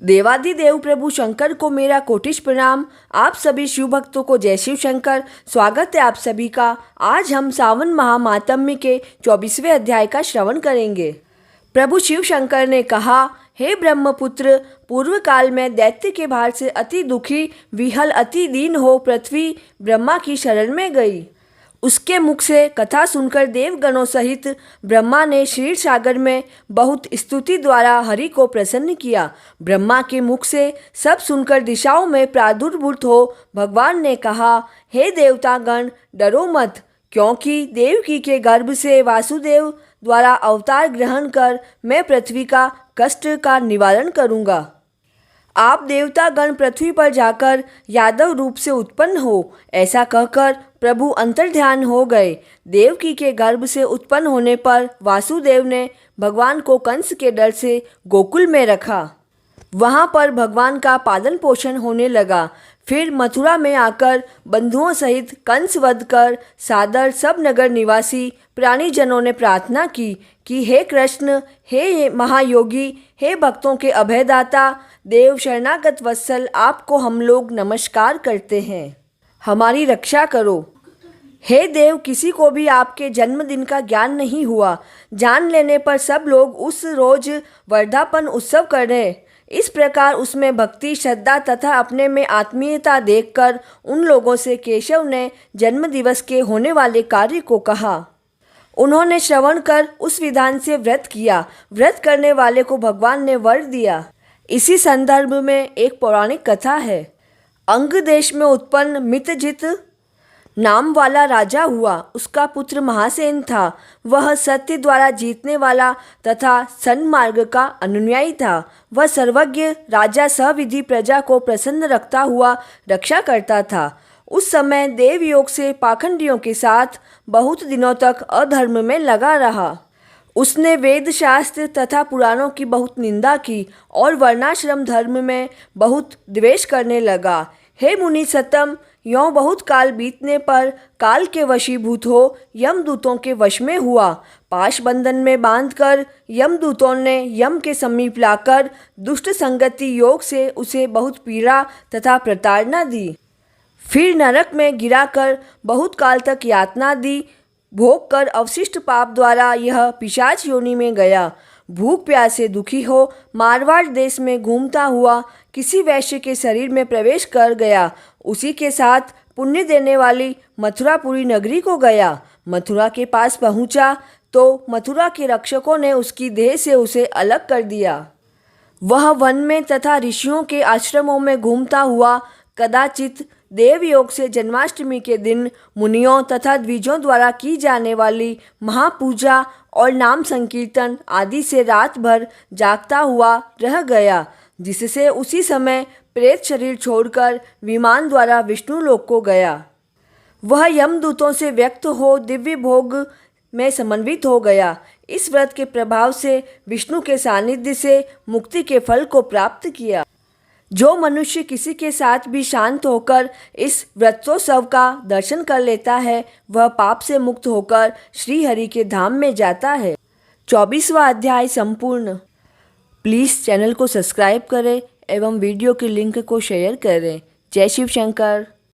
देवादिदेव प्रभु शंकर को मेरा कोटिश प्रणाम। आप सभी शिव भक्तों को जय शिव शंकर। स्वागत है आप सभी का। आज हम सावन महामातम्य के 24वें अध्याय का श्रवण करेंगे। प्रभु शिव शंकर ने कहा, हे ब्रह्मपुत्र, पूर्व काल में दैत्य के भार से अति दुखी विहल अति दीन हो पृथ्वी ब्रह्मा की शरण में गई। उसके मुख से कथा सुनकर देवगणों सहित ब्रह्मा ने क्षीर सागर में बहुत स्तुति द्वारा हरि को प्रसन्न किया। ब्रह्मा के मुख से सब सुनकर दिशाओं में प्रादुर्भूत हो भगवान ने कहा, हे देवतागण, डरो मत, क्योंकि देवकी के गर्भ से वासुदेव द्वारा अवतार ग्रहण कर मैं पृथ्वी का कष्ट का निवारण करूँगा। आप देवतागण पृथ्वी पर जाकर यादव रूप से उत्पन्न हो। ऐसा कहकर प्रभु अंतर्ध्यान हो गए। देवकी के गर्भ से उत्पन्न होने पर वासुदेव ने भगवान को कंस के डर से गोकुल में रखा। वहाँ पर भगवान का पालन पोषण होने लगा। फिर मथुरा में आकर बंधुओं सहित कंस वध कर सादर सब नगर निवासी प्राणीजनों ने प्रार्थना की कि हे कृष्ण, हे महायोगी, हे भक्तों के अभयदाता, देव शरणागत वत्सल, आपको हम लोग नमस्कार करते हैं, हमारी रक्षा करो। हे देव, किसी को भी आपके जन्मदिन का ज्ञान नहीं हुआ। जान लेने पर सब लोग उस रोज वर्धापन उत्सव कर रहे। इस प्रकार उसमें भक्ति, श्रद्धा तथा अपने में आत्मीयता देखकर उन लोगों से केशव ने जन्मदिवस के होने वाले कार्य को कहा। उन्होंने श्रवण कर उस विधान से व्रत किया। व्रत करने वाले को भगवान ने वर दिया। इसी संदर्भ में एक पौराणिक कथा है। अंग देश में उत्पन्न मितजित नाम वाला राजा हुआ। उसका पुत्र महासेन था। वह सत्य द्वारा जीतने वाला तथा सन्मार्ग का अनुयायी था। वह सर्वज्ञ राजा सविधि प्रजा को प्रसन्न रखता हुआ रक्षा करता था। उस समय देवयोग से पाखंडियों के साथ बहुत दिनों तक अधर्म में लगा रहा। उसने वेद शास्त्र तथा पुराणों की बहुत निंदा की और वर्णाश्रम धर्म में बहुत द्वेष करने लगा। हे मुनि सतम, यों बहुत काल बीतने पर काल के वशीभूत हो यमदूतों के वश में हुआ। पाश बंधन में बांधकर यमदूतों ने यम के समीप लाकर दुष्ट संगति योग से उसे बहुत पीड़ा तथा प्रताड़ना दी। फिर नरक में गिराकर बहुत काल तक यातना दी। भोग कर अवशिष्ट पाप द्वारा यह पिशाच योनि में गया। भूख प्यास से दुखी हो मारवाड़ देश में घूमता हुआ किसी वैश्य के शरीर में प्रवेश कर गया। उसी के साथ पुण्य देने वाली मथुरापुरी नगरी को गया। मथुरा के पास पहुंचा तो मथुरा के रक्षकों ने उसकी देह से उसे अलग कर दिया। वह वन में तथा ऋषियों के आश्रमों में घूमता हुआ कदाचित देवयोग से जन्माष्टमी के दिन मुनियों तथा द्विजों द्वारा की जाने वाली महापूजा और नाम संकीर्तन आदि से रात भर जागता हुआ रह गया, जिससे उसी समय प्रेत शरीर छोड़कर विमान द्वारा विष्णु लोक को गया। वह यमदूतों से व्यक्त हो दिव्य भोग में समन्वित हो गया। इस व्रत के प्रभाव से विष्णु के सानिध्य से मुक्ति के फल को प्राप्त किया। जो मनुष्य किसी के साथ भी शांत होकर इस व्रतोत्सव का दर्शन कर लेता है, वह पाप से मुक्त होकर श्री हरि के धाम में जाता है। 24वां अध्याय संपूर्ण। प्लीज़ चैनल को सब्सक्राइब करें एवं वीडियो के लिंक को शेयर करें। जय शिव शंकर।